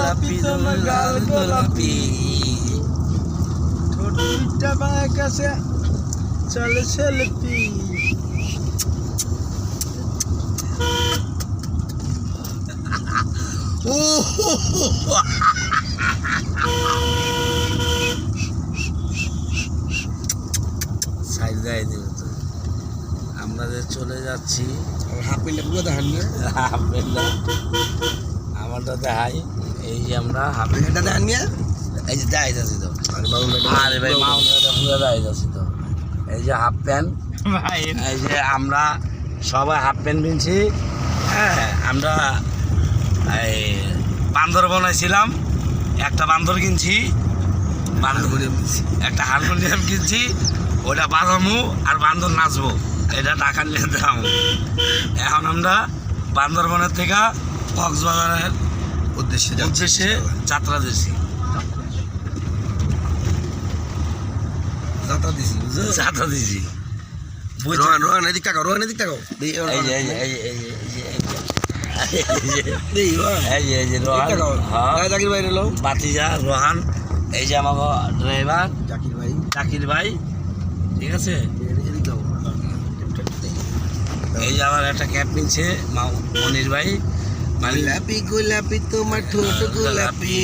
গোলাপি তোমার গাল গোলাপি ঠোঁট দুইটা বাঁকা কাছে চলে সেলফি আমরা যে চলে যাচ্ছি হাফ প্যান্টটা পুরো দেখান না হাফ প্যান্টটা আমারটা দেখাই এই যে আমরা হাফ প্যান্টটা দেখান না এই যে দেখাই যাচ্ছি তো আরে আরে ভাই মাউন্টটা পুরো দেখাই যাচ্ছি তো এই যে হাফ প্যান্ট এই যে আমরা সবাই হাফ প্যান্ট কিনছি হ্যাঁ আমরা এই বান্দর বানাইছিলাম একটা বান্দর কিনছি একটা হারমোনিয়াম কিনছি ওটা বাজামু আর বান্দর নাচবো এটা টাকা নিয়ে দাম এখন আমরা বান্দরবনের থেকে কক্সবাজারের উদ্দেশ্যে যাত্রা দিয়েছি যাত্রা দিয়েছি রোহান এদিক তাকাও রোহান এদিক তাকাও জাকির ভাই এলো বাতিজা রোহান এই যে আমার ড্রাইভার জাকির ভাই ঠিক আছে এই যে আমার একটা ক্যাব নিচ্ছে মনির ভাই গোলাপি গোলাপি তোমার ঠোঁট গোলাপি